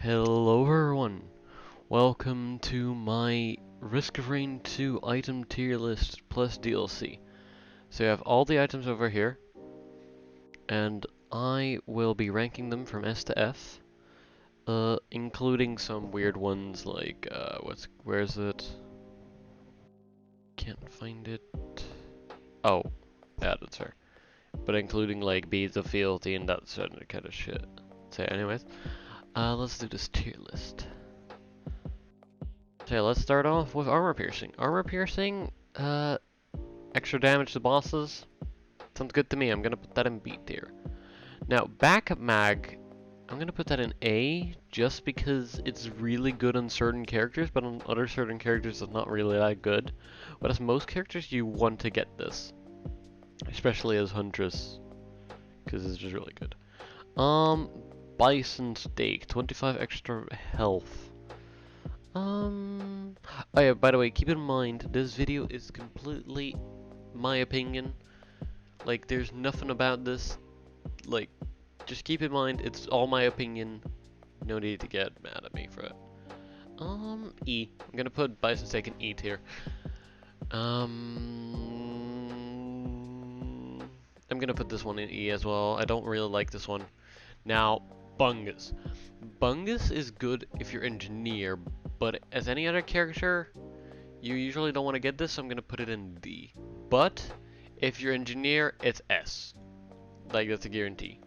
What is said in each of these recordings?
Hello everyone, welcome to my Risk of Rain 2 item tier list plus DLC. So you have all the items over here, and I will be ranking them from S to F, including some weird ones like, where is it? Can't find it. Oh, yeah, that's her. But including like Beads of Fealty and that sort of kind of shit. So anyways, let's do this tier list. Okay, let's start off with armor piercing. Armor piercing, extra damage to bosses. Sounds good to me. I'm gonna put that in B tier. Now, backup mag, I'm gonna put that in A just because it's really good on certain characters, but on other certain characters it's not really that good. But as most characters, you want to get this, especially as Huntress, because it's just really good. Bison steak, 25 extra health. Oh yeah, by the way, keep in mind, this video is completely my opinion. Like, there's nothing about this. Like, just keep in mind, it's all my opinion. No need to get mad at me for it. E. I'm gonna put Bison Steak in E tier. I'm gonna put this one in E as well. I don't really like this one. Now, Fungus. Fungus is good if you're engineer, but as any other character, you usually don't want to get this, so I'm gonna put it in D. But if you're engineer, it's S. Like, that's a guarantee.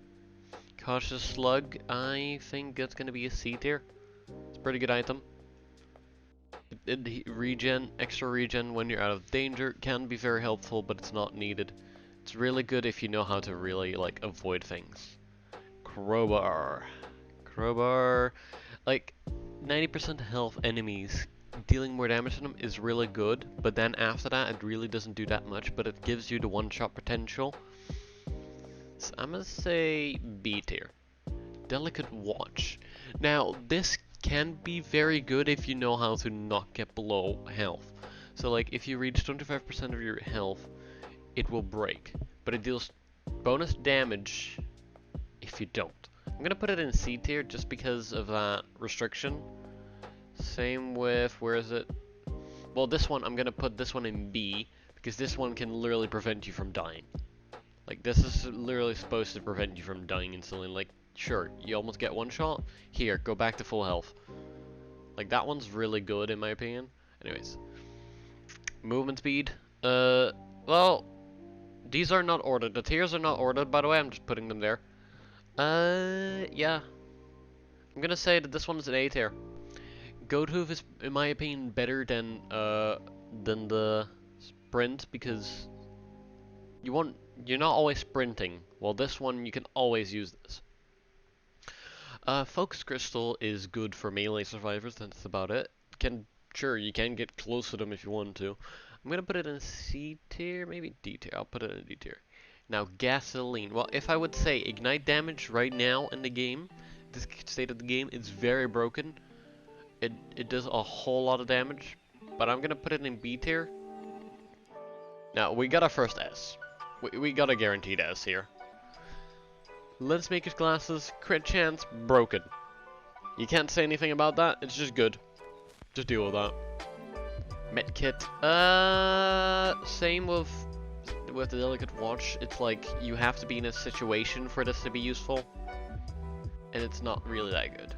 Cautious Slug, I think that's gonna be a C tier. It's a pretty good item. Regen, extra regen when you're out of danger can be very helpful, but it's not needed. It's really good if you know how to really like avoid things. Crowbar. Crowbar, like 90% health enemies, dealing more damage to them is really good, but then after that it really doesn't do that much, but it gives you the one-shot potential. So I'm gonna say B tier. Delicate Watch. Now this can be very good if you know how to not get below health. So like if you reach 25% of your health, it will break, but it deals bonus damage if you don't. I'm gonna put it in C tier just because of that restriction. Same with, where is it? Well, this one, I'm gonna put this one in B because this one can literally prevent you from dying. Like, this is literally supposed to prevent you from dying instantly. Like, sure, you almost get one shot. Here, go back to full health. Like, that one's really good in my opinion. Anyways, movement speed. Well, these are not ordered. The tiers are not ordered, by the way. I'm just putting them there. Yeah. I'm gonna say that this one is an A tier. Goathoof is, in my opinion, better than the sprint because you're not always sprinting. Well, this one you can always use this. Focus Crystal is good for melee survivors. That's about it. Sure, you can get close to them if you want to. I'm gonna put it in C tier, maybe D tier. I'll put it in D tier. Now, gasoline. Well, if I would say ignite damage right now in the game, this state of the game, it's very broken. It does a whole lot of damage, but I'm gonna put it in B tier. Now, we got our first S. We got a guaranteed S here. Lensmaker's Glasses, crit chance, broken. You can't say anything about that, it's just good. Just deal with that. Medkit, same with the Delicate Watch. It's like, you have to be in a situation for this to be useful, and it's not really that good.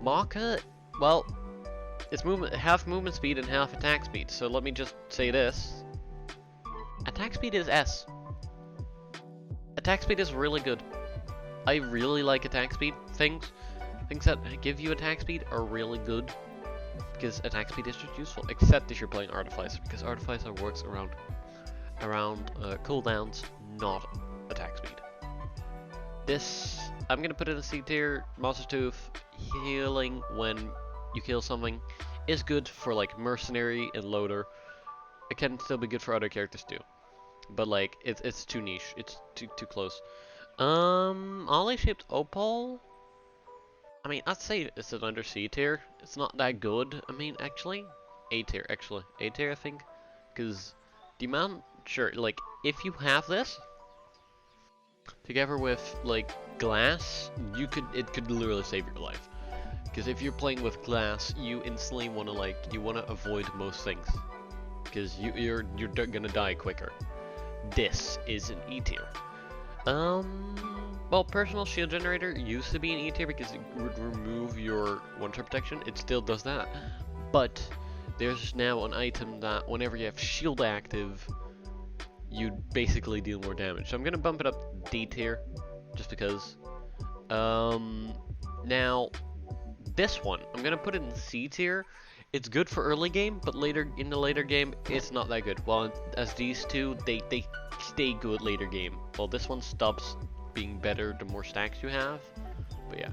Marker, well, it's half movement speed and half attack speed, so let me just say this. Attack speed is S. Attack speed is really good. I really like attack speed. Things that give you attack speed are really good, because attack speed is just useful, except if you're playing Artificer, because Artificer works around cooldowns, not attack speed. This, I'm gonna put it in C tier. Monster Tooth, healing when you kill something, is good for like Mercenary and Loader. It can still be good for other characters too, but like it's too niche. It's too close. Ollie shaped Opal. I mean, I'd say it's an under C tier. It's not that good. I mean, actually, A tier. Actually, A tier, I think, because the amount. Sure, like if you have this together with like glass, it could literally save your life. Because if you're playing with glass, you instantly want to avoid most things. Because you're gonna die quicker. This is an E tier. Well, personal shield generator used to be an E tier because it would remove your one-shot protection. It still does that, but there's now an item that whenever you have shield active, you basically deal more damage. So I'm gonna bump it up D tier, just because. Now this one I'm gonna put it in C tier. It's good for early game, but in the later game, it's not that good. Well, as these two, they stay good later game. Well, this one stops being better the more stacks you have. But yeah,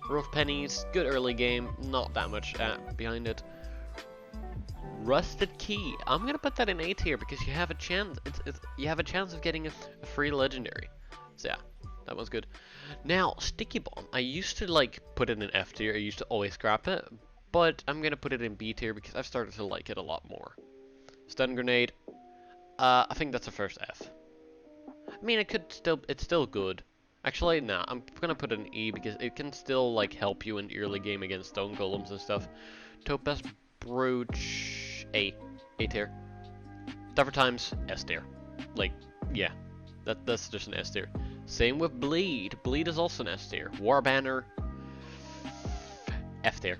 Rough Pennies, good early game, not that much behind it. Rusted Key, I'm gonna put that in A tier because you have a chance. You have a chance of getting a free legendary. So yeah, that was good. Now Sticky Bomb, I used to put it in F tier. I used to always scrap it. But I'm gonna put it in B tier because I've started to like it a lot more. Stun Grenade, I think that's a first F. I mean, it's still good. Actually, nah, I'm gonna put it in E because it can still help you in the early game against stone golems and stuff. Topaz Brooch, A tier. Tougher Times, S tier. Yeah, that's just an S tier. Same with Bleed. Bleed is also an S tier. War Banner, F tier.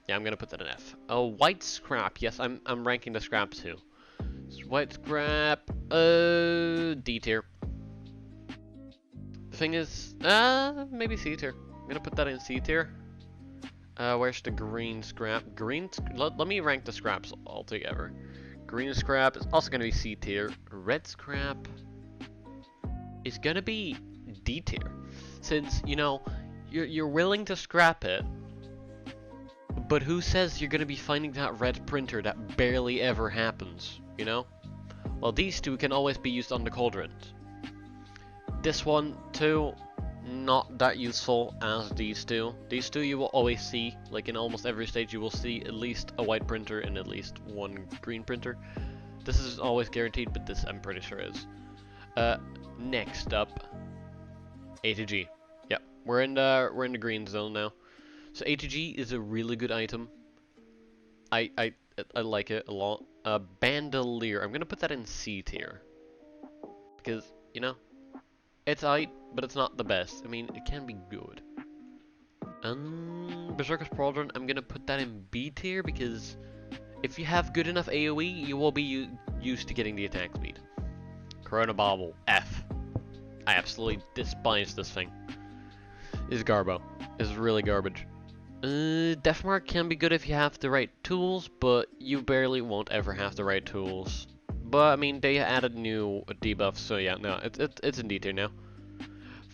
Yeah, I'm gonna put that in F. White Scrap. Yes, I'm ranking the scrap too. White Scrap, D tier. The thing is, maybe C tier. I'm gonna put that in C tier. Where's the green scrap? Let me rank the scraps all together. Green scrap is also gonna be C tier. Red scrap is gonna be D tier, since you're willing to scrap it. But who says you're gonna be finding that red printer that barely ever happens, Well, these two can always be used on the cauldrons. This one, too, not that useful as these two. These two you will always see, in almost every stage you will see at least a white printer and at least one green printer. This is always guaranteed, but this I'm pretty sure is. Next up, A to G. Yep, we're in the green zone now. So ATG is a really good item. I like it a lot. Bandolier, I'm gonna put that in C tier. Because, it's aight, but it's not the best. I mean, it can be good. Berserker's Pauldron, I'm gonna put that in B tier because if you have good enough AoE, you will be used to getting the attack speed. Tentabauble, F. I absolutely despise this thing. It's garbo. It's really garbage. Deathmark can be good if you have the right tools, but you barely won't ever have the right tools. But I mean, they added new debuffs, so yeah, no, it's in D tier now.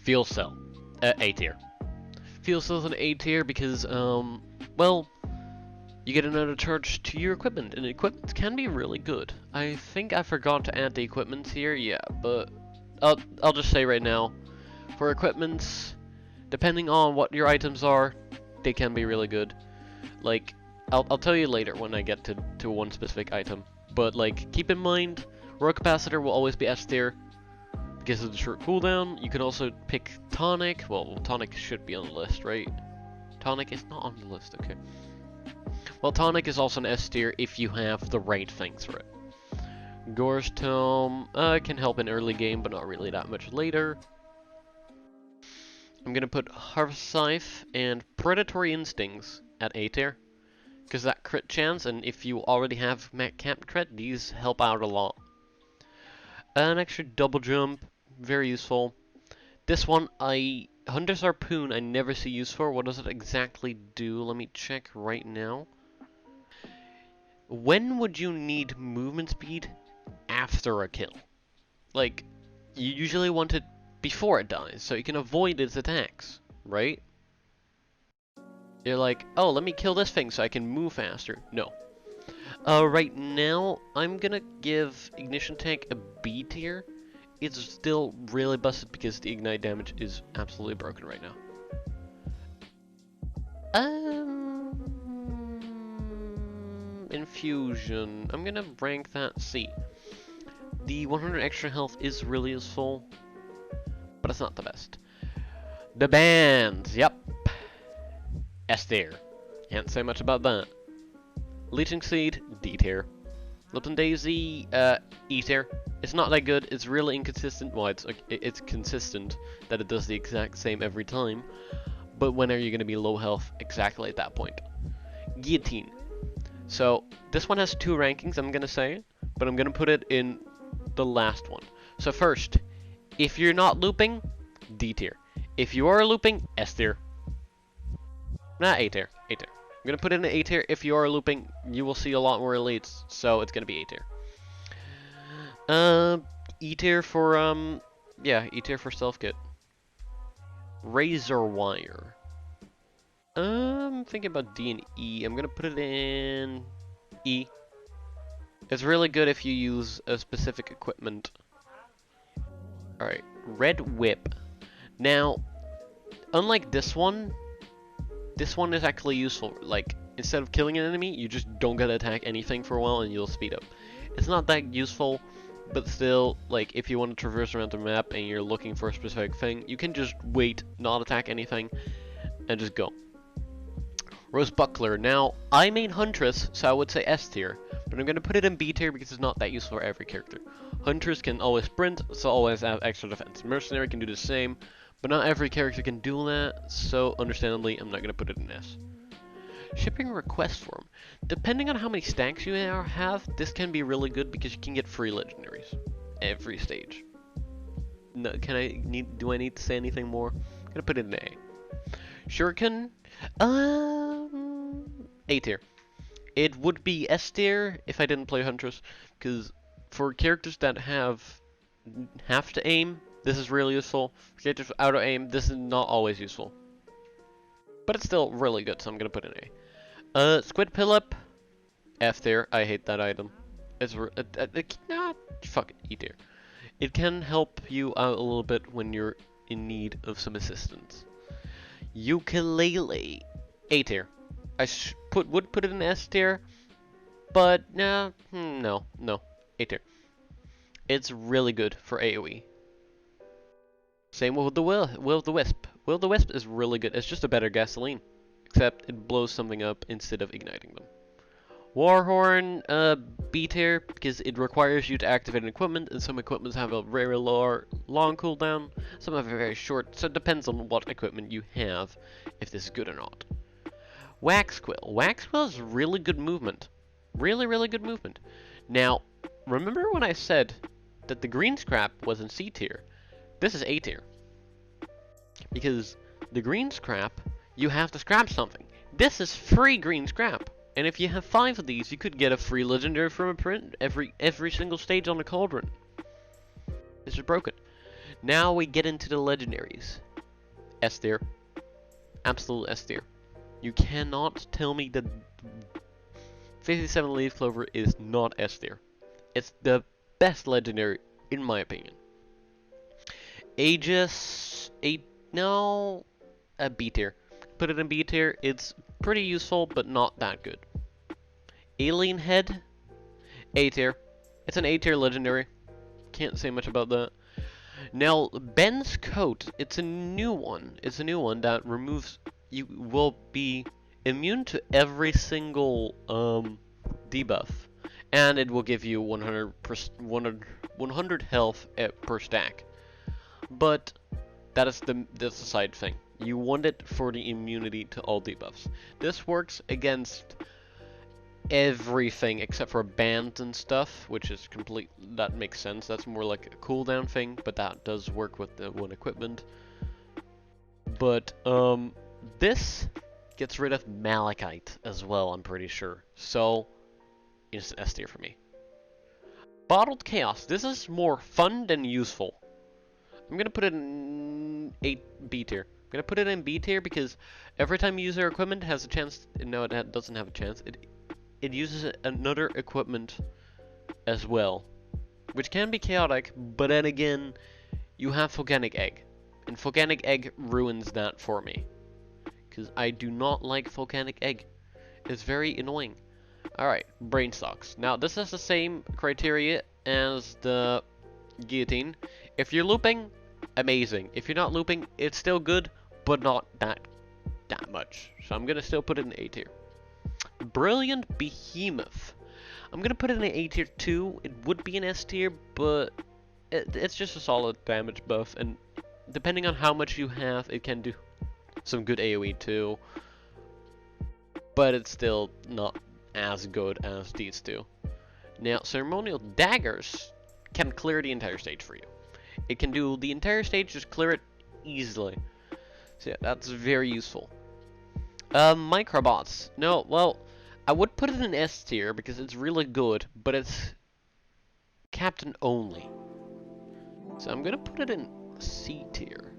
Fuel Cell, A tier. Fuel Cell's an A tier because well, you get another charge to your equipment, and equipment can be really good. I think I forgot to add the equipment here, yeah, but I'll just say right now, for equipments, depending on what your items are, they can be really good. I'll tell you later when I get to one specific item. But keep in mind, Royal Capacitor will always be S tier because of the short cooldown. You can also pick Tonic. Well, Tonic should be on the list, right? Tonic is not on the list, okay. Well, Tonic is also an S tier if you have the right things for it. Gore's Tome can help in early game, but not really that much later. I'm gonna put Harvest Scythe and Predatory Instincts at A tier, because that crit chance, and if you already have capped crit, these help out a lot. An extra double jump, very useful. This one, Hunter's Harpoon, I never see use for. What does it exactly do? Let me check right now. When would you need movement speed after a kill? You usually want it before it dies, so you can avoid its attacks, right? You're like, oh, let me kill this thing so I can move faster. No. Right now, I'm gonna give Ignition Tank a B tier. It's still really busted because the ignite damage is absolutely broken right now. Infusion, I'm gonna rank that C. The 100 extra health is really useful, but it's not the best. The bands, yep. S tier. Can't say much about that. Leeching Seed, D tier. Lipton Daisy, E tier. It's not that good, it's really inconsistent. Well, it's consistent that it does the exact same every time. But when are you going to be low health exactly at that point? Guillotine. So, this one has 2 rankings, I'm going to say. But I'm going to put it in the last one. So first, if you're not looping, D tier. If you are looping, S tier. Nah, A tier. A tier. I'm going to put it in A tier. If you are looping, you will see a lot more elites. So, it's going to be A tier. E tier for, yeah, E tier for Stealth Kit. Razor Wire. I'm thinking about D and E. I'm gonna put it in E. It's really good if you use a specific equipment. Alright, Red Whip. Now, unlike this one is actually useful. Like, instead of killing an enemy, you just don't get to attack anything for a while and you'll speed up. It's not that useful, but still, like, if you want to traverse around the map and you're looking for a specific thing, you can just wait, not attack anything, and just go. Rose Buckler. Now, I main Huntress, so I would say S tier, but I'm going to put it in B tier because it's not that useful for every character. Huntress can always sprint, so always have extra defense. Mercenary can do the same, but not every character can do that, so understandably, I'm not going to put it in S. Shipping request form. Depending on how many stacks you have, this can be really good because you can get free legendaries every stage. No, do I need to say anything more? I'm gonna put it in A. Shuriken, A tier. It would be S tier if I didn't play Huntress, because for characters that have to aim, this is really useful. For characters without aim, this is not always useful. But it's still really good, so I'm gonna put it in A. Squid Pillip, F tier. I hate that item. It's fuck it, E tier. It can help you out a little bit when you're in need of some assistance. Ukulele, A tier. I would put it in S tier, but no, A tier. It's really good for AoE. Same with the Will o' the Wisp. Will o' the Wisp is really good. It's just a better gasoline, except it blows something up instead of igniting them. Warhorn, B tier, because it requires you to activate an equipment, and some equipments have a very long cooldown, some have a very short, so it depends on what equipment you have, if this is good or not. Wax Quill. Wax Quill is really good movement. Really, really good movement. Now, remember when I said that the green scrap was in C tier? This is A tier. Because the green scrap, you have to scrap something. This is free green scrap. And if you have 5 of these, you could get a free legendary from a print every single stage on the Pauldron. This is broken. Now we get into the legendaries. S tier. Absolute S tier. You cannot tell me that 57 Leaf Clover is not S tier. It's the best legendary, in my opinion. Aegis, B tier. Put it in B tier. It's pretty useful, but not that good. Alien Head, A tier. It's an A tier legendary. Can't say much about that. Now, Ben's Coat, it's a new one. It's a new one that removes, you will be immune to every single debuff. And it will give you 100 health per stack. But that's the side thing. You want it for the immunity to all debuffs. This works against everything except for bands and stuff, which is that makes sense. That's more like a cooldown thing, but that does work with the one equipment. But this gets rid of Malachite as well, I'm pretty sure. So it's an S tier for me. Bottled Chaos. This is more fun than useful. I'm gonna put it in B tier. I'm gonna put it in B tier because every time you use their equipment, it has a chance. No, it doesn't have a chance. It uses another equipment as well, which can be chaotic. But then again, you have Volcanic Egg, and Volcanic Egg ruins that for me because I do not like Volcanic Egg. It's very annoying. All right, Brain Stocks. Now this is the same criteria as the Guillotine. If you're looping, amazing. If you're not looping, it's still good, but not that much. So I'm gonna still put it in A tier. Brilliant Behemoth. I'm gonna put it in an A tier too. It would be an S tier, but it's just a solid damage buff, and depending on how much you have, it can do some good AoE too. But it's still not as good as these two. Now, Ceremonial Daggers can clear the entire stage for you. It can do the entire stage, just clear it easily. So yeah, that's very useful. Microbots. No, well, I would put it in S tier because it's really good, but it's Captain only. So I'm gonna put it in C tier.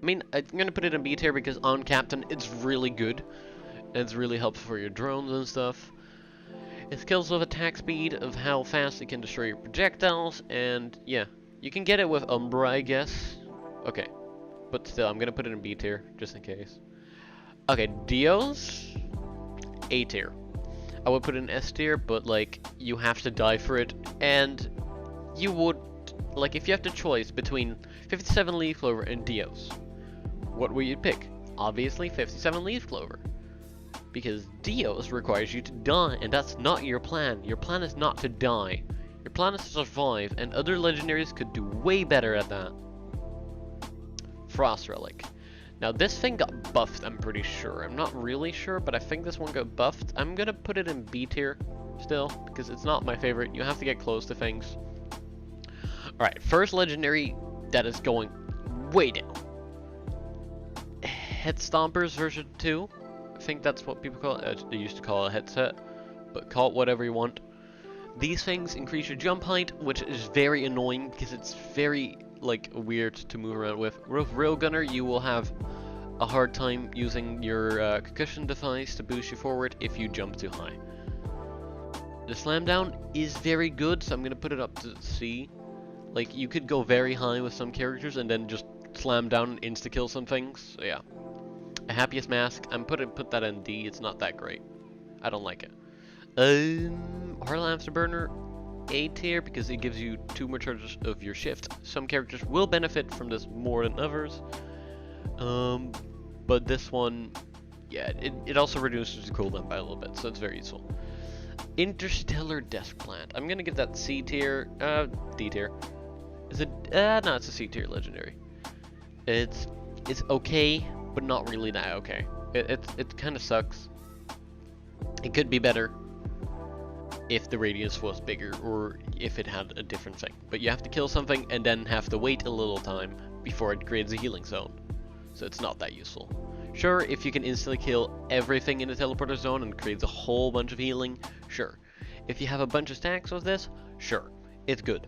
I mean, I'm gonna put it in B tier because on Captain it's really good. It's really helpful for your drones and stuff. It scales with attack speed of how fast it can destroy your projectiles, and yeah, you can get it with Umbra, I guess. Okay, but still, I'm gonna put it in B tier just in case. Okay, Dios, A tier. I would put it in S tier, but like you have to die for it, and you would like if you have the choice between 57 Leaf Clover and Dios, what will you pick? Obviously, 57 Leaf Clover. Because Dios requires you to die, and that's not your plan. Your plan is not to die. Your plan is to survive, and other legendaries could do way better at that. Frost Relic. Now this thing got buffed, I'm pretty sure. I'm not really sure, but I think this one got buffed. I'm gonna put it in B tier still, because it's not my favorite. You have to get close to things. Alright, first legendary that is going way down. Head Stompers version 2. I think that's what people call it. They used to call it a headset, but call it whatever you want. These things increase your jump height, which is very annoying because it's very like weird to move around with. With Railgunner, you will have a hard time using your concussion device to boost you forward if you jump too high. The slam down is very good, so I'm gonna put it up to C. Like you could go very high with some characters and then just slam down and insta kill some things. So yeah. A Happiest Mask, I'm put that in D. It's not that great. I don't like it. Harlan Afterburner, A tier because it gives you 2 more charges of your shift. Some characters will benefit from this more than others. But this one, yeah, it also reduces the cooldown by a little bit, so it's very useful. Interstellar Death Plant. I'm gonna give that C tier. D tier. Is it? No, it's a C tier legendary. It's okay, but not really that okay. It kind of sucks. It could be better if the radius was bigger or if it had a different thing. But you have to kill something and then have to wait a little time before it creates a healing zone. So it's not that useful. Sure, if you can instantly kill everything in the teleporter zone and creates a whole bunch of healing, sure. If you have a bunch of stacks of this, sure. It's good.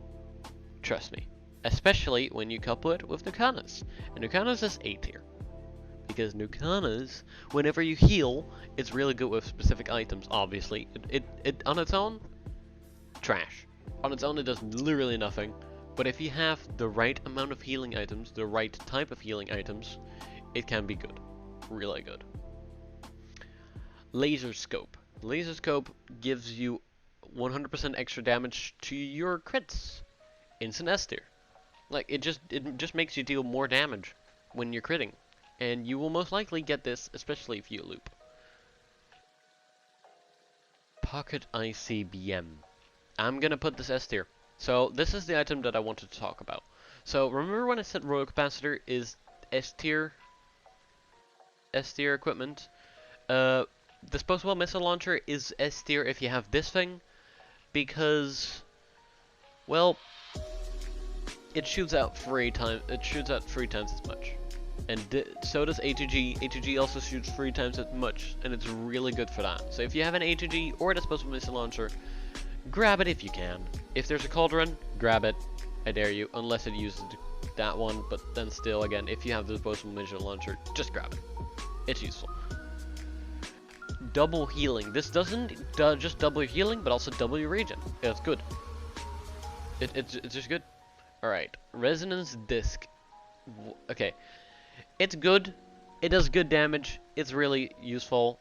Trust me. Especially when you couple it with Nukanas. And Nukanas is A tier. Because Nukanas, whenever you heal, it's really good with specific items, obviously. It on its own, trash. On its own, it does literally nothing. But if you have the right amount of healing items, the right type of healing items, it can be good. Really good. Laser Scope. Laser Scope gives you 100% extra damage to your crits. Instant S tier. Like, it just makes you deal more damage when you're critting. And you will most likely get this, especially if you loop. Pocket ICBM. I'm gonna put this S tier. So this is the item that I wanted to talk about. So remember when I said Royal Capacitor is S tier equipment? Disposable Missile Launcher is S tier if you have this thing, because, well, it shoots out 3 times as much. And so does A2G. A2G also shoots 3 times as much, and it's really good for that. So if you have an A2G or a disposable missile launcher, grab it if you can. If there's a Pauldron, grab it. I dare you, unless it uses that one. But then still, again, if you have the disposable missile launcher, just grab it. It's useful. Double healing. This doesn't just double your healing, but also double your regen. It's good. It's just good. Alright, Resonance Disc. Okay. It's good. It does good damage. It's really useful.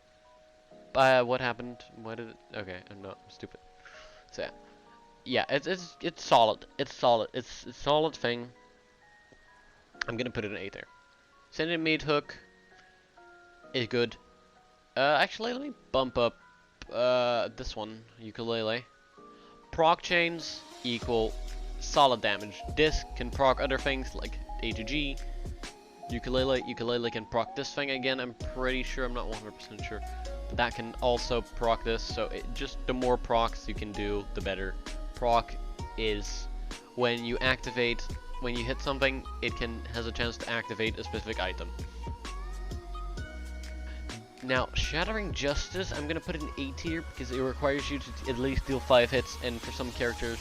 What happened? Why did it? Okay, I'm stupid. So yeah, it's solid. It's solid. It's a solid thing. I'm gonna put it in A there. Centipede Hook is good. Actually, let me bump up this one, ukulele. Proc chains equal solid damage. This can proc other things like A to G. Ukulele can proc this thing again. I'm pretty sure, I'm not 100% sure. But that can also proc this, so just the more procs you can do, the better. Proc is when you activate, when you hit something, it has a chance to activate a specific item. Now, Shattering Justice, I'm gonna put it in A tier because it requires you to at least deal 5 hits, and for some characters,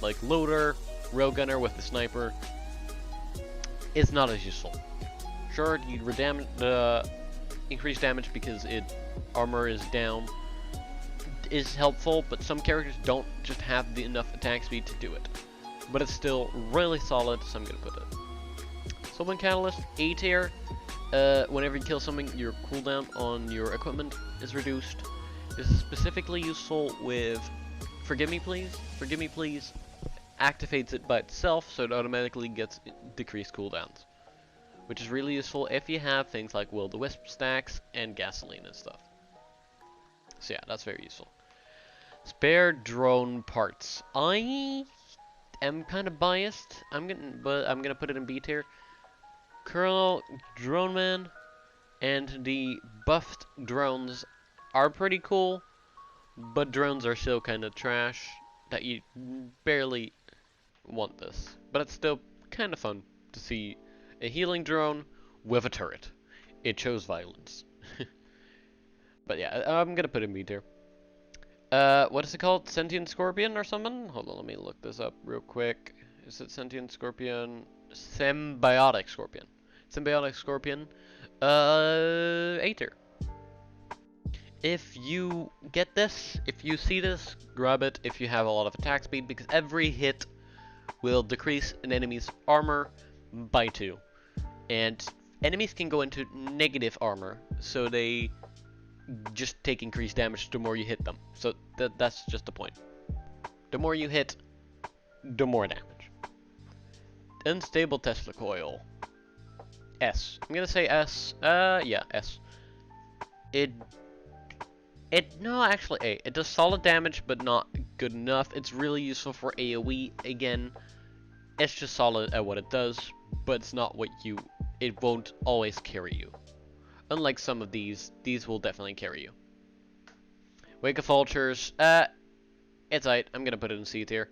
like Loader, Railgunner with the Sniper, it's not as useful. Sure, you increase damage because armor is down, is helpful, but some characters don't just have enough attack speed to do it. But it's still really solid, so I'm gonna put it. Soulwind Catalyst, A tier. Whenever you kill something, your cooldown on your equipment is reduced. This is specifically useful with Forgive Me Please. Forgive Me Please activates it by itself, so it automatically gets decreased cooldowns, which is really useful if you have things like Will-o-the-Wisp stacks and gasoline and stuff. So yeah, that's very useful. Spare drone parts. I am kind of biased. But I'm gonna put it in B tier. Colonel, Drone Man, and the buffed drones are pretty cool, but drones are still kind of trash, that you barely want this. But it's still kind of fun to see a healing drone with a turret. It shows violence. But yeah, I'm gonna put it in B tier. What is it called? Sentient Scorpion or something? Hold on, let me look this up real quick. Is it Sentient Scorpion? Symbiotic Scorpion. Symbiotic Scorpion. A tier. If you get this, if you see this, grab it if you have a lot of attack speed, because every hit will decrease an enemy's armor by 2. And enemies can go into negative armor, so they just take increased damage the more you hit them. So that's just the point. The more you hit, the more damage. Unstable Tesla Coil. S. I'm gonna say S. Yeah, S. No, actually A. It does solid damage, but not good enough. It's really useful for AoE. Again, it's just solid at what it does, but it's not what it won't always carry you. Unlike some of these will definitely carry you. Wake of Vultures. It's alright. I'm gonna put it in C tier.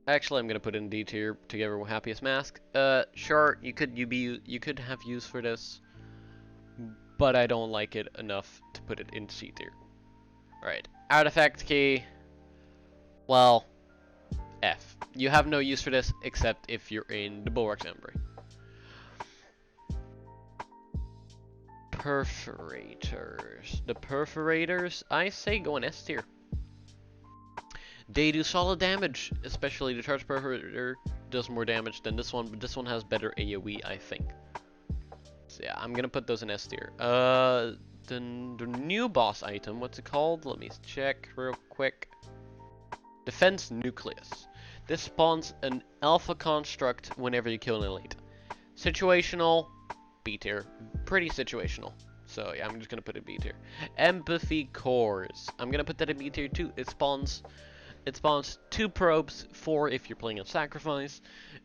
Actually, I'm gonna put it in D tier together with Happiest Mask. Sure, you could have use for this, but I don't like it enough to put it in C tier. Alright, Artifact Key. Well, F. You have no use for this except if you're in the Bulwark's Embry. Perforators. The Perforators, I say go in S tier. They do solid damage, especially the Charge Perforator does more damage than this one, but this one has better AoE, I think. So yeah, I'm gonna put those in S tier. The new boss item, what's it called? Let me check real quick. Defense Nucleus. This spawns an alpha construct whenever you kill an elite. Situational, B tier. Pretty situational. So yeah, I'm just gonna put it B tier. Empathy Cores. I'm gonna put that in B tier too. It spawns 2 probes, 4 if you're playing on Sacrifice,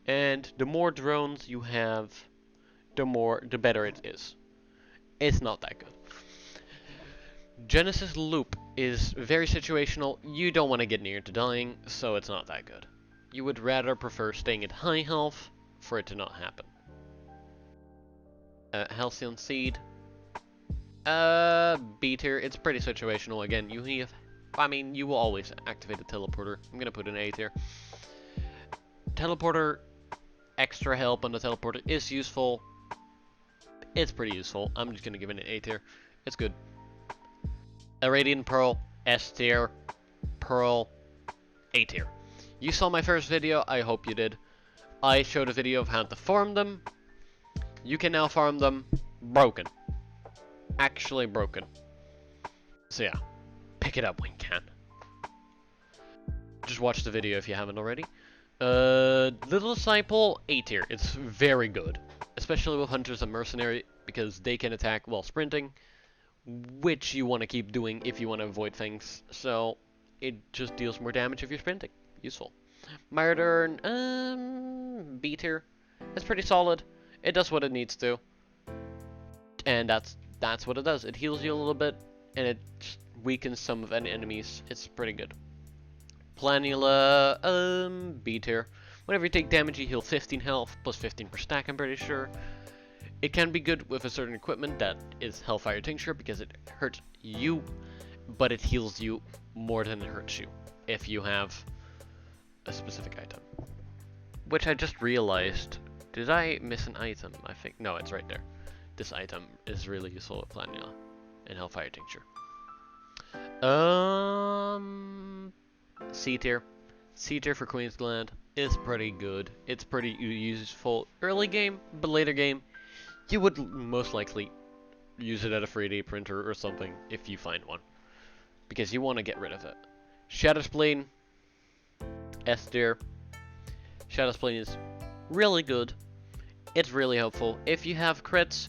and the more drones you have, the better it is. It's not that good. Genesis Loop is very situational. You don't want to get near to dying, so it's not that good. You would rather prefer staying at high health for it to not happen. Halcyon Seed. B tier. It's pretty situational. Again, you will always activate a teleporter. I'm gonna put an A tier. Teleporter, extra help on the teleporter is useful. It's pretty useful. I'm just gonna give it an A tier. It's good. Irradiant Pearl, S tier. Pearl, A tier. You saw my first video, I hope you did. I showed a video of how to farm them. You can now farm them broken. Actually broken. So yeah, pick it up when you can. Just watch the video if you haven't already. Little Disciple, A tier. It's very good. Especially with Hunters and Mercenary, because they can attack while sprinting, which you want to keep doing if you want to avoid things. So it just deals more damage if you're sprinting. Useful. Murder, B tier. It's pretty solid. It does what it needs to, and that's what it does. It heals you a little bit, and it weakens some of any enemies. It's pretty good. Planula, B tier. Whenever you take damage, you heal 15 health, plus 15 per stack, I'm pretty sure. It can be good with a certain equipment that is Hellfire Tincture, because it hurts you, but it heals you more than it hurts you, if you have a specific item. Which I just realized, did I miss an item? I think, no, it's right there. This item is really useful with Planula and Hellfire Tincture. C tier. C tier for Queensland is pretty good. It's pretty useful early game, but later game, you would most likely use it at a 3D printer or something if you find one, because you want to get rid of it. Shadow Spleen, S tier. Shadow Spleen is really good. It's really helpful. If you have crits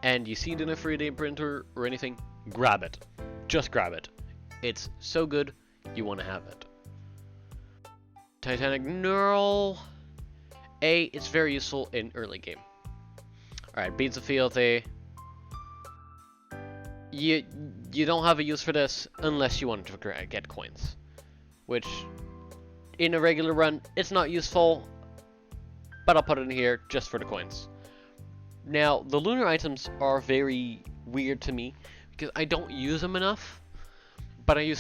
and you see it in a 3D printer or anything, grab it. Just grab it. It's so good, you want to have it. Titanic Neural. A, it's very useful in early game. Alright, Beads of Fealty. You don't have a use for this unless you want to get coins. Which, in a regular run, it's not useful, but I'll put it in here just for the coins. Now, the lunar items are very weird to me, because I don't use them enough, but I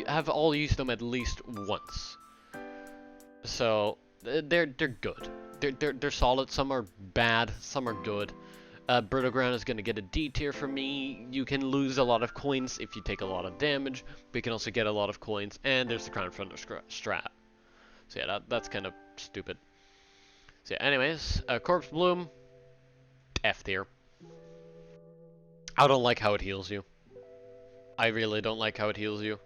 have all used them at least once. So they're good. They're solid. Some are bad. Some are good. Brittle Ground is gonna get a D tier for me. You can lose a lot of coins if you take a lot of damage, but you can also get a lot of coins. And there's the Crown Thunder strat. So yeah, that's kind of stupid. So yeah, anyways, Corpse Bloom, F tier. I don't like how it heals you. I really don't like how it heals you.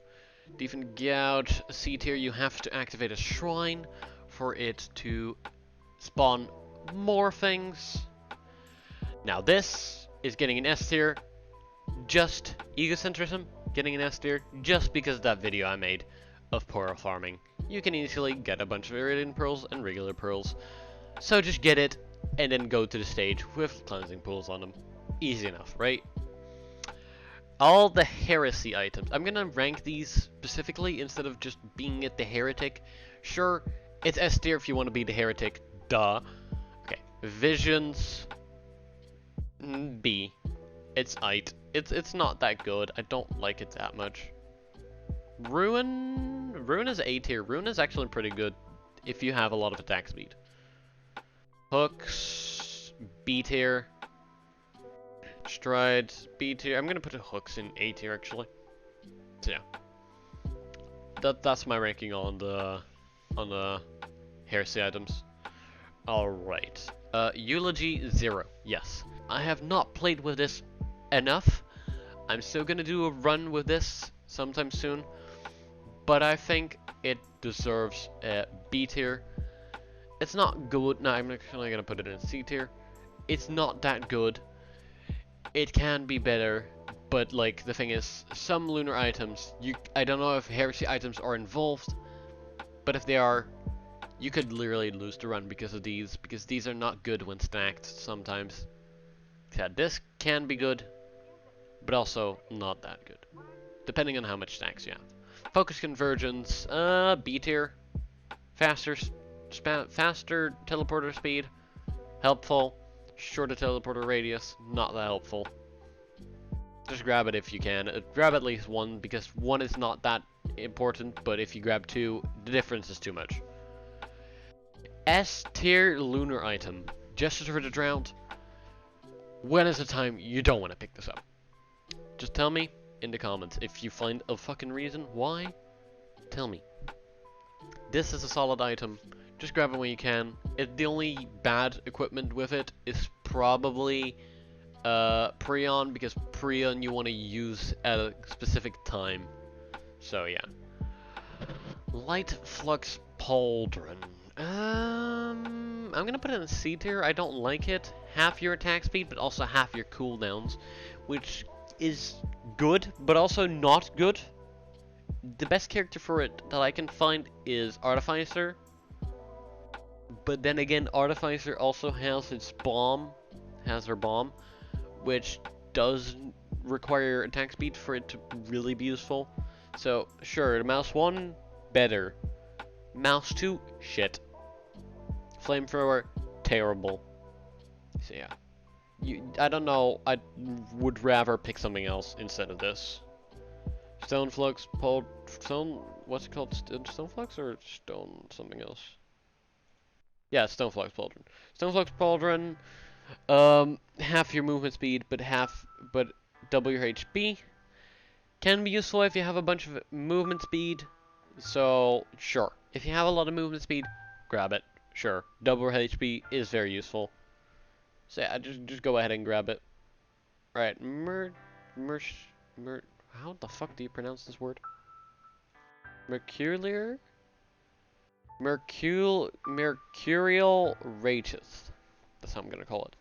Deafened Gouge, C tier, you have to activate a shrine for it to spawn more things. Now this is getting an S tier, just Egocentrism getting an S tier, just because of that video I made of pearl farming. You can easily get a bunch of Iridian Pearls and regular Pearls, so just get it, and then go to the stage with cleansing pools on them. Easy enough, right? All the heresy items. I'm gonna rank these specifically instead of just being at the heretic. Sure, it's S tier if you want to be the heretic. Duh. Okay. Visions. B. It's IT. It's not that good. I don't like it that much. Ruin is A tier. Ruin is actually pretty good if you have a lot of attack speed. Hooks. B tier. Stride, B tier. I'm gonna put the hooks in A tier actually. So yeah, that's my ranking on the heresy items. All right, Eulogy Zero. Yes, I have not played with this enough. I'm still gonna do a run with this sometime soon, but I think it deserves a B tier. It's not good. No, I'm actually gonna put it in C tier. It's not that good. It can be better, but like the thing is, some lunar items, I don't know if heresy items are involved, but if they are, you could literally lose the run because of these, because these are not good when stacked sometimes. Yeah, this can be good, but also not that good, depending on how much stacks you have. Focus Convergence, B tier, faster teleporter speed, helpful. Shorter teleporter radius, not that helpful. Just grab it if you can. Grab at least one, because one is not that important, but if you grab two, the difference is too much. S tier lunar item. Gesture for the Drought. When is the time you don't want to pick this up? Just tell me in the comments if you find a fucking reason why. Tell me. This is a solid item. Just grab it when you can. The only bad equipment with it is probably Prion, because Prion you want to use at a specific time. So yeah. Light Flux Pauldron. I'm gonna put it in C tier. I don't like it. Half your attack speed, but also half your cooldowns, which is good, but also not good. The best character for it that I can find is Artificer. But then again, Artificer also has its bomb, her bomb, which does require attack speed for it to really be useful. So sure, the mouse 1, better. Mouse 2, shit. Flamethrower, terrible. So yeah. I don't know, I would rather pick something else instead of this. Stone Flux, what's it called? Stone Flux or Stone something else? Yeah, Stone Flux Pauldron. Stone Flux Pauldron, half your movement speed, but double your HP. Can be useful if you have a bunch of movement speed. So sure, if you have a lot of movement speed, grab it. Sure, double HP is very useful. So yeah, just go ahead and grab it. Right, how the fuck do you pronounce this word? Mercurial Rages. That's how I'm gonna call it.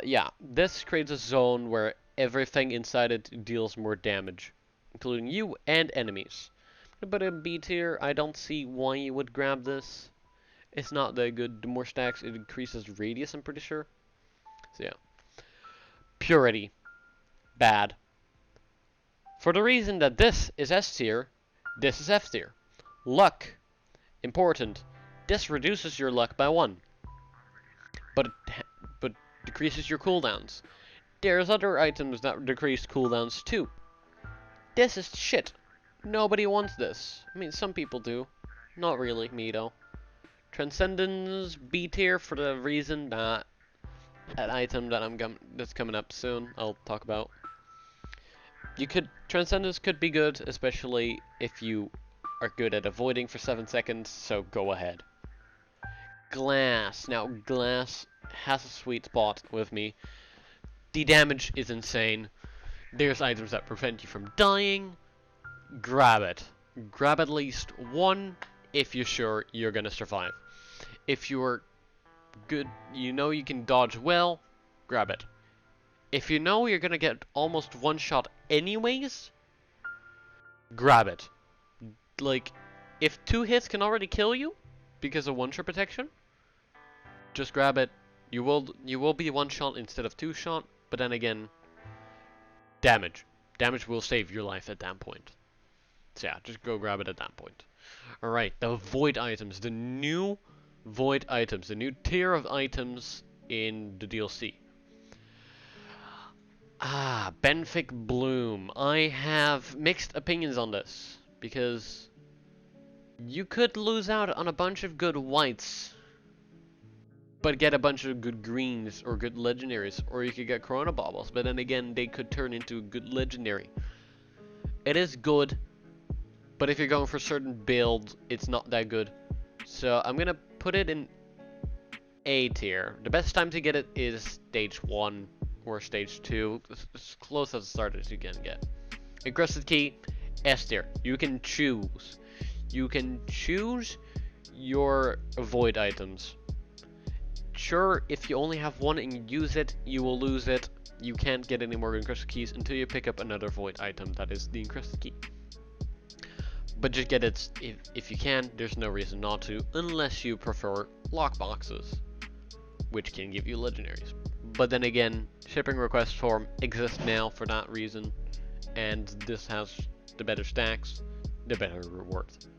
Yeah, this creates a zone where everything inside it deals more damage, including you and enemies. I'm gonna put a B tier. I don't see why you would grab this. It's not that good. The more stacks, it increases radius, I'm pretty sure. So yeah. Purity. Bad. For the reason that this is S tier, this is F tier. Luck. Important. This reduces your luck by 1. But decreases your cooldowns. There's other items that decrease cooldowns too. This is shit. Nobody wants this. I mean, some people do. Not really, me though. Transcendence B tier for the reason that an item that that's coming up soon I'll talk about. Transcendence could be good, especially if you are good at avoiding for 7 seconds, so go ahead. Glass. Now, glass has a sweet spot with me. The damage is insane. There's items that prevent you from dying. Grab it. Grab at least one if you're sure you're gonna survive. If you're good, you know you can dodge well, grab it. If you know you're gonna get almost one shot anyways, grab it. Like, if 2 hits can already kill you because of 1-shot protection, just grab it. You will be 1 shot instead of 2 shot, but then again, damage. Damage will save your life at that point. So yeah, just go grab it at that point. Alright, the void items, the new void items, the new tier of items in the DLC. Benthic Bloom. I have mixed opinions on this, because you could lose out on a bunch of good whites, but get a bunch of good greens or good legendaries, or you could get Tentabaubles, but then again, they could turn into a good legendary. It is good, but if you're going for certain builds, it's not that good. So I'm gonna put it in A tier. The best time to get it is stage 1 or stage 2, as close as the start as you can get. Encrusted Key, S tier. You can choose. You can choose your void items. Sure, if you only have one and you use it, you will lose it. You can't get any more Encrusted Keys until you pick up another void item that is the Encrusted Key. But just get it if you can. There's no reason not to, unless you prefer lockboxes, which can give you legendaries. But then again, shipping request form exists now for that reason, and this has the better stacks, the better rewards.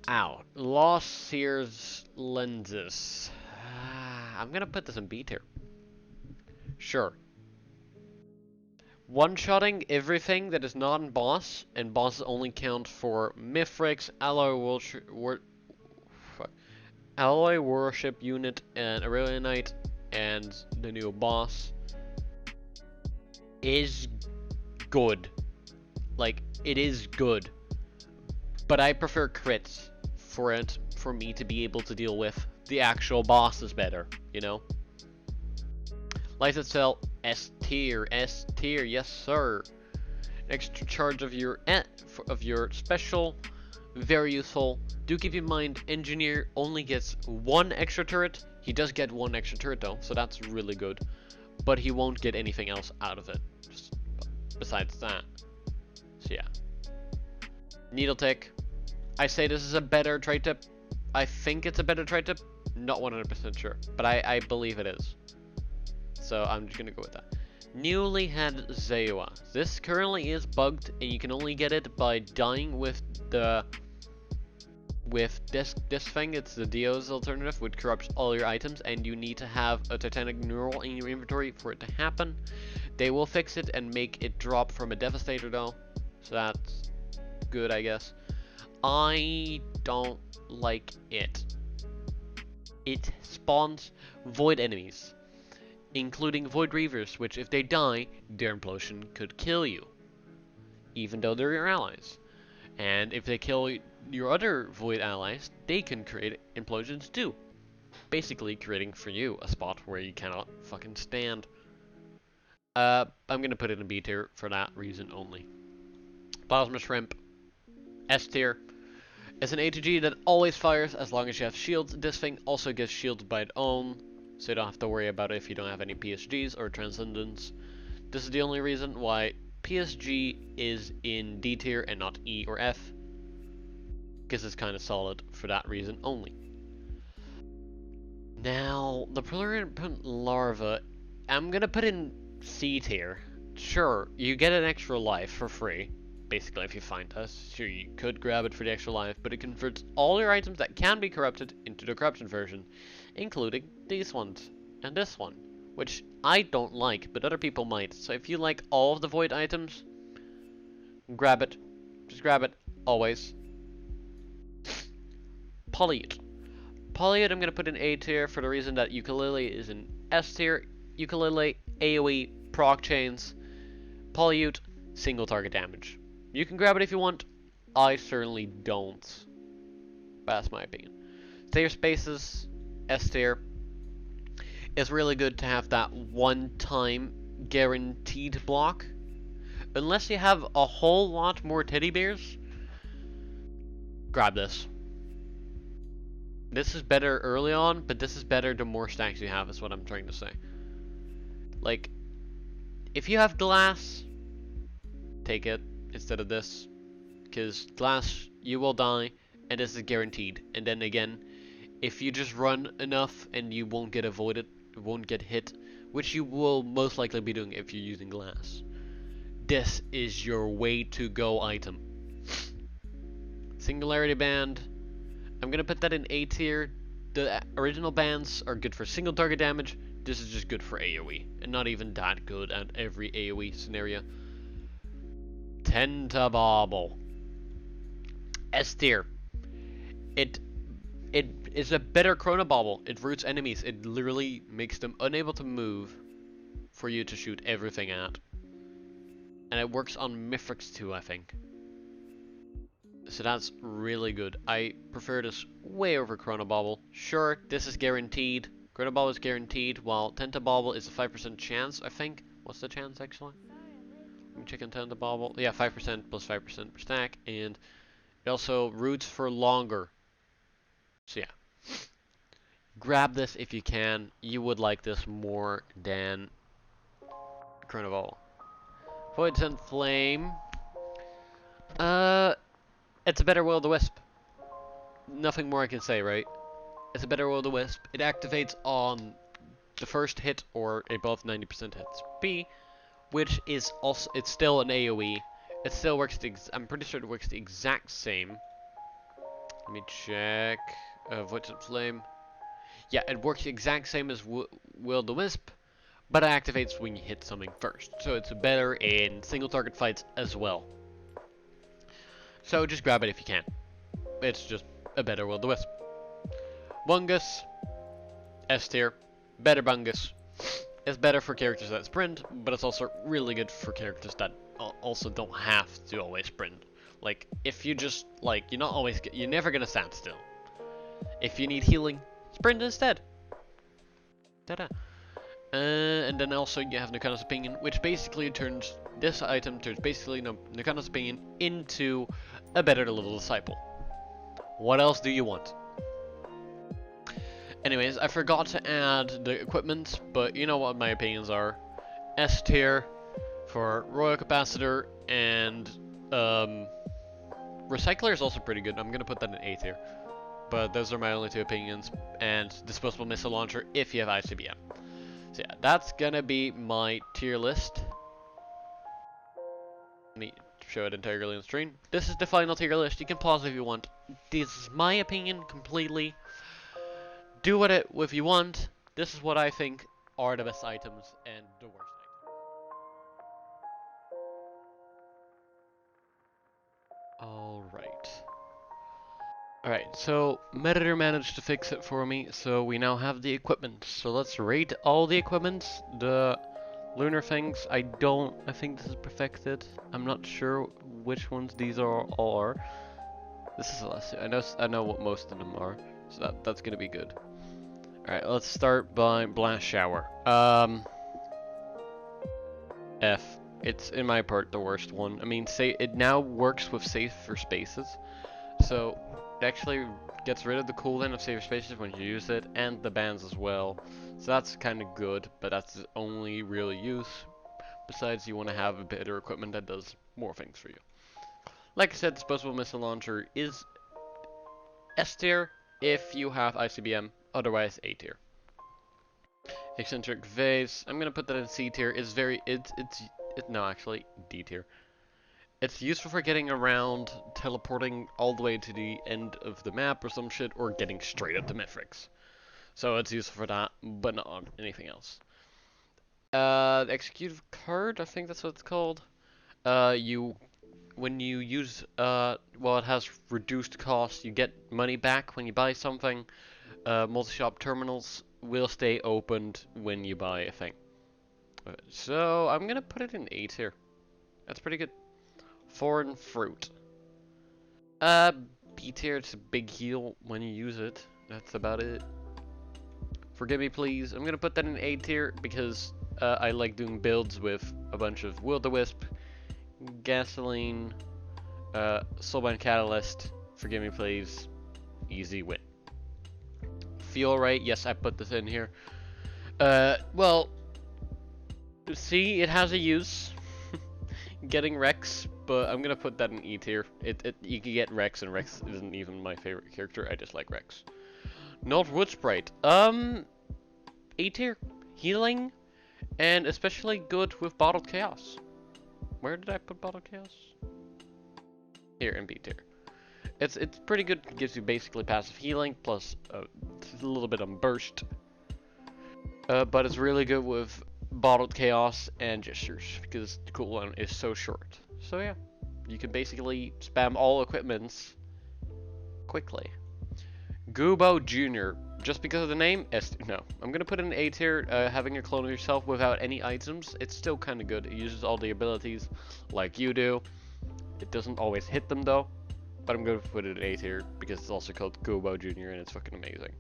Ow. Lost Seer's lenses. I'm gonna put this in B tier. Sure. One-shotting everything that is not in boss, and bosses only count for Mithrix, Alloy Worship Unit, and Aurelianite, and the new boss, is good. Like, it is good. But I prefer crits for me to be able to deal with. The actual boss is better, you know? License Cell, S tier, yes sir. Extra charge of your special, very useful. Do keep in mind, Engineer only gets 1 extra turret. He does get 1 extra turret though, so that's really good. but he won't get anything else out of it, just besides that. So yeah. Needle Tick. I say this is a better trade tip. I think it's a better trade tip. Not 100% sure, but I believe it is. So I'm just gonna go with that. Newly had Zoea. This currently is bugged, and you can only get it by dying with this thing. It's the Dio's alternative, which corrupts all your items, and you need to have a Titanic Neural in your inventory for it to happen. They will fix it and make it drop from a Devastator though, so that's good, I guess. I don't like it. It spawns void enemies, including Void Reavers, which if they die, their implosion could kill you, even though they're your allies. And if they kill your other Void allies, they can create implosions too, basically creating for you a spot where you cannot fucking stand. I'm gonna put it in B tier for that reason only. Plasma Shrimp, S tier. It's an A2G that always fires as long as you have shields. This thing also gives shields by its own, so you don't have to worry about it if you don't have any PSGs or Transcendence. This is the only reason why PSG is in D tier and not E or F, because it's kind of solid for that reason only. Now, the Pluripotent Larva, I'm gonna put in C tier. Sure, you get an extra life for free. Basically, if you find us, sure, you could grab it for the extra life, but it converts all your items that can be corrupted into the corruption version, including these ones and this one, which I don't like, but other people might. So if you like all of the void items, grab it. Just grab it, always. Polyute. Polyute I'm going to put in A tier for the reason that Ukulele is in S tier. Ukulele, AoE, proc chains, Polyute, single target damage. You can grab it if you want. I certainly don't. That's my opinion. Sayer Spaces, S tier. It's really good to have that one-time guaranteed block. Unless you have a whole lot more teddy bears, grab this. This is better early on, but this is better the more stacks you have, is what I'm trying to say. Like, if you have glass, take it instead of this, because glass, you will die, and this is guaranteed. And then again, if you just run enough and you won't get avoided, won't get hit, which you will most likely be doing if you're using glass, this is your way to go item. Singularity Band, I'm gonna put that in A tier. The original bands are good for single target damage. This is just good for AoE, and not even that good at every AoE scenario. Tentabauble, S tier. It is a better Chronobauble. It roots enemies. It literally makes them unable to move for you to shoot everything at. And it works on Mithrix too, I think. So that's really good. I prefer this way over Chronobauble. Sure, this is guaranteed. Chronobauble is guaranteed, while Tentabauble is a 5% chance, I think. What's the chance, actually? Let me check on Tentabauble. Yeah, 5% plus 5% per stack. And it also roots for longer. So yeah. Grab this if you can. You would like this more than Chronobauble. Void Flame. It's a better Will-O-the-Wisp. Nothing more I can say, right? It's a better Will-O-the-Wisp. It activates on the first hit or above 90% hits B, which is also, it's still an AoE. It still works, I'm pretty sure it works the exact same. Let me check. Void Flame. Yeah, it works the exact same as Will-O-the-Wisp, but it activates when you hit something first. So it's better in single target fights as well. So just grab it if you can. It's just a better Will-O-the-Wisp. Fungus, S tier, better Fungus. It's better for characters that sprint, but it's also really good for characters that also don't have to always sprint. Like, if you just, like, you're never gonna stand still. If you need healing, sprint instead. Ta-da. And then also you have Nakana's Opinion, which basically turns this item, Nakana's Opinion into a better level disciple. What else do you want? Anyways, I forgot to add the equipment, but you know what my opinions are. S tier for Royal Capacitor, and Recycler is also pretty good. I'm gonna put that in A tier. But those are my only two opinions. And Disposable Missile Launcher if you have ICBM. So yeah, that's gonna be my tier list. Let me show it entirely on the screen. This is the final tier list. You can pause if you want. This is my opinion completely. Do with it if you want. This is what I think are the best items and the worst items. Alright, so Meditor managed to fix it for me, so we now have the equipment. So let's rate all the equipment. The lunar things, I think this is perfected. I'm not sure which ones these are. This is less. I know what most of them are, so that's gonna be good. Alright, let's start by Blast Shower. F. It's, in my part, the worst one. I mean, it now works with safer spaces, so it actually gets rid of the cooldown of safer spaces when you use it, and the bands as well. So that's kind of good, but that's the only real use. Besides, you want to have a better equipment that does more things for you. Like I said, Disposable Missile Launcher is S tier if you have ICBM, otherwise A tier. Eccentric Vase, I'm gonna put that in C tier. No, actually D tier. It's useful for getting around, teleporting all the way to the end of the map or some shit, or getting straight up to Mithrix. So it's useful for that, but not on anything else. The Executive Card, I think that's what it's called. When you use, it has reduced cost, you get money back when you buy something. Multi-shop terminals will stay opened when you buy a thing. So I'm gonna put it in A tier. That's pretty good. Foreign Fruit. B tier, it's a big heal when you use it. That's about it. Forgive me please. I'm gonna put that in A tier because I like doing builds with a bunch of Will-O-Wisp, Gasoline, Soulbind Catalyst. Forgive me please. Easy win. Fuel rate, yes, I put this in here. Well, see, it has a use. Getting Rex, but I'm gonna put that in E tier. You can get Rex, and Rex isn't even my favorite character. I just like Rex. Not Wood Sprite. A tier. Healing, and especially good with Bottled Chaos. Where did I put Bottled Chaos? Here in B tier. It's pretty good. It gives you basically passive healing plus a little bit on burst. But it's really good with Bottled Chaos and Gestures because the cooldown is so short. So yeah, you can basically spam all equipments quickly. Goobo Jr. Just because of the name? No. I'm gonna put in A tier. Having a clone of yourself without any items, it's still kind of good. It uses all the abilities like you do. It doesn't always hit them though. But I'm gonna put it in A tier because it's also called Goobo Jr. and it's fucking amazing.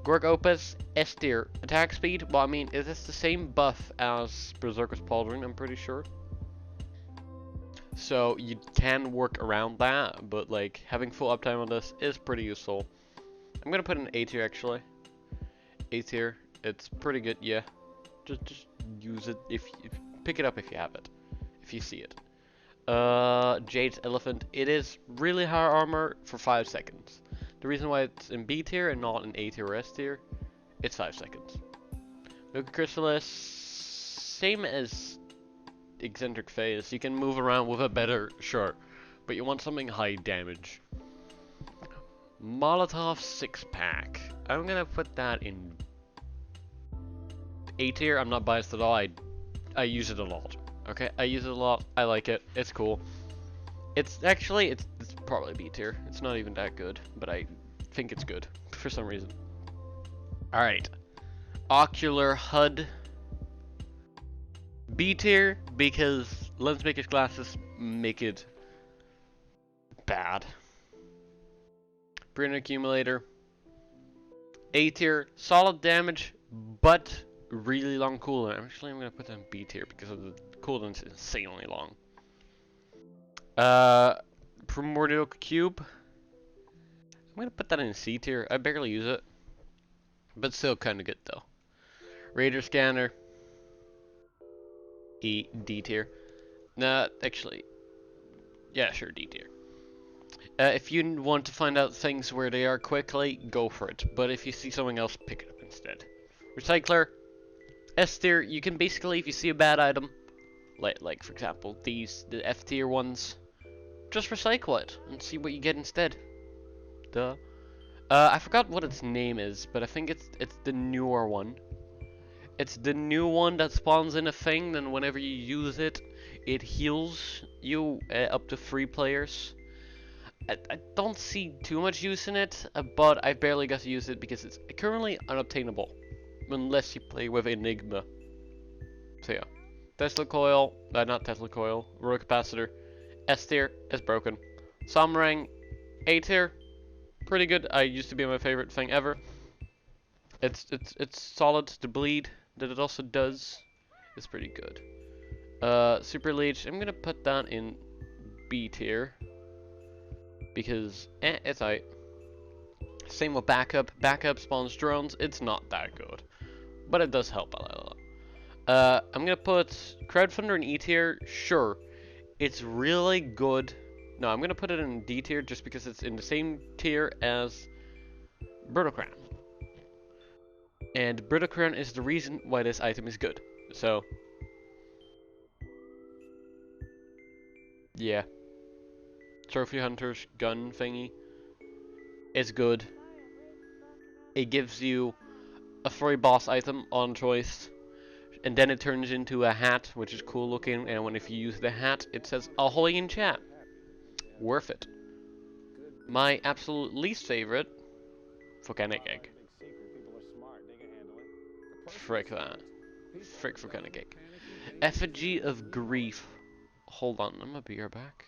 Gorg Opus, S tier. Attack speed, well I mean, is this the same buff as Berserker's Pauldron, I'm pretty sure. So you can work around that, but like having full uptime on this is pretty useful. I'm gonna put in A tier actually. A tier, it's pretty good, yeah. Just use it pick it up if you have it. If you see it. Jade's Elephant, it is really high armor for 5 seconds. The reason why it's in B tier and not in A tier or S tier, it's 5 seconds. Milky Chrysalis, same as Eccentric Phase, you can move around with a better, sure, but you want something high damage. Molotov 6-pack, I'm gonna put that in A tier. I'm not biased at all, I use it a lot. Okay, I use it a lot, I like it, it's cool. It's probably B tier. It's not even that good, but I think it's good for some reason. Alright. Ocular HUD. B tier because lens makers glasses make it bad. Brain accumulator. A tier, solid damage, but really long cooldown. Actually, I'm gonna put that in B tier because of the cooldown's insanely long. Primordial Cube. I'm gonna put that in C tier. I barely use it. but still kind of good though. Raider Scanner, D tier. Nah, actually, yeah, sure, D tier. If you want to find out things where they are quickly, go for it. But if you see something else, pick it up instead. Recycler, S tier. You can basically, if you see a bad item, like for example the F tier ones, just recycle it and see what you get instead. Duh. I forgot what its name is, but I think it's the newer one. It's the new one that spawns in a thing, and whenever you use it, it heals you up to 3 players. I don't see too much use in it, but I barely got to use it because it's currently unobtainable. Unless you play with Enigma. So yeah. Tesla coil, not Tesla coil, Royal capacitor. S tier is broken. Samrang, A tier, pretty good. I used to be my favorite thing ever. It's solid. The bleed that it also does is pretty good. Super Leech, I'm gonna put that in B tier because it's alright. Same with backup. Backup spawns drones. It's not that good, but it does help a lot. I'm gonna put Crowdfunder in E tier. Sure, it's really good. No, I'm gonna put it in D tier just because it's in the same tier as Brutocran. And Brutocran is the reason why this item is good. So, yeah. Trophy Hunter's gun thingy is good. It gives you a free boss item on choice. And then it turns into a hat, which is cool looking, and if you use the hat, it says ahoy in chat. Worth it. My absolute least favorite, Volcanic Egg. Frick that. Frick Volcanic Egg. Effigy of Grief. Hold on, I'm gonna be right back.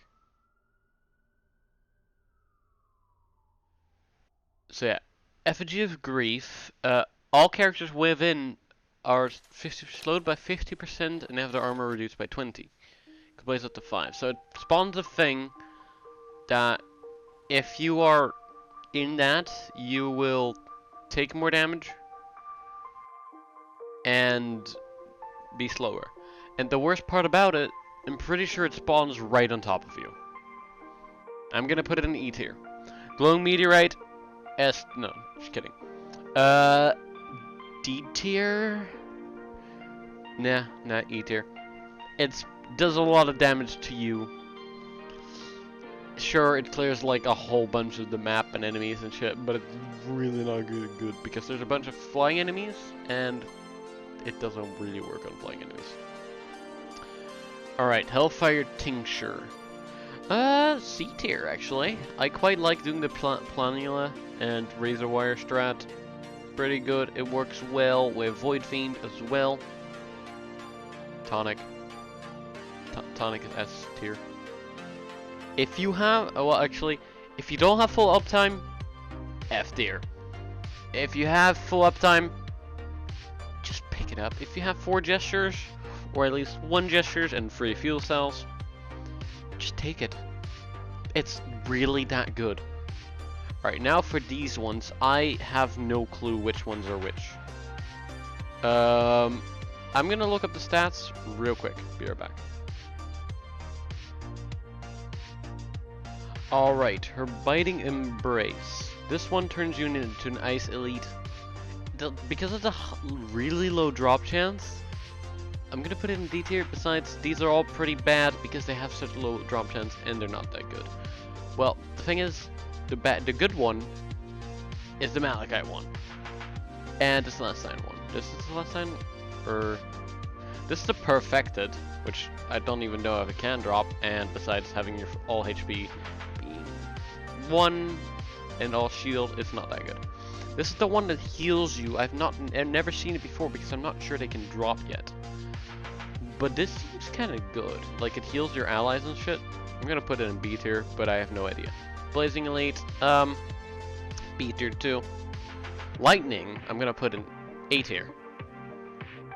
So yeah, Effigy of Grief. All characters within are slowed by 50% and have their armor reduced by 20. Blaze up to 5. So it spawns a thing that if you are in that, you will take more damage and be slower. And the worst part about it, I'm pretty sure it spawns right on top of you. I'm gonna put it in E tier. Glowing Meteorite, S. No, just kidding. D tier? Nah, not E tier. It does a lot of damage to you. Sure, it clears like a whole bunch of the map and enemies and shit, but it's really not good because there's a bunch of flying enemies and it doesn't really work on flying enemies. Alright, Hellfire Tincture. C tier actually. I quite like doing the Planula and Razor Wire strat. Pretty good. It works well with Void Fiend as well. Tonic. Tonic is S tier. If you have, well actually, if you don't have full uptime, F tier. If you have full uptime, just pick it up. If you have 4 gestures, or at least 1 gestures and 3 fuel cells, just take it. It's really that good. Alright, now for these ones, I have no clue which ones are which. I'm gonna look up the stats real quick. Be right back. Alright, her Biting Embrace. This one turns you into an Ice Elite. Because of the really low drop chance, I'm gonna put it in D tier. Besides, these are all pretty bad because they have such low drop chance and they're not that good. Well, the thing is, the good one is the Malachite one. And the Celestine one. This is the Celestine? Or... This is the Perfected, which I don't even know if it can drop, and besides having your all HP being 1 and all shield, it's not that good. This is the one that heals you. I've never seen it before because I'm not sure they can drop yet. But this seems kind of good. Like, it heals your allies and shit. I'm gonna put it in B tier, but I have no idea. Blazing Elite, B tier too. Lightning, I'm gonna put in A tier.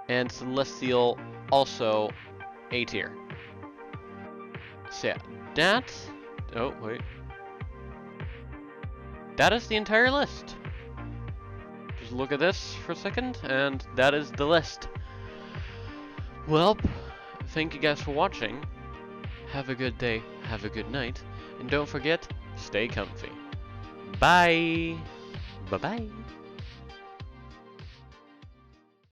And Celestial, also A tier. So yeah, that... Oh, wait. That is the entire list. There's look at this for a second, and that is the list. Well, thank you guys for watching. Have a good day, have a good night, and don't forget, stay comfy. Bye! Bye-bye!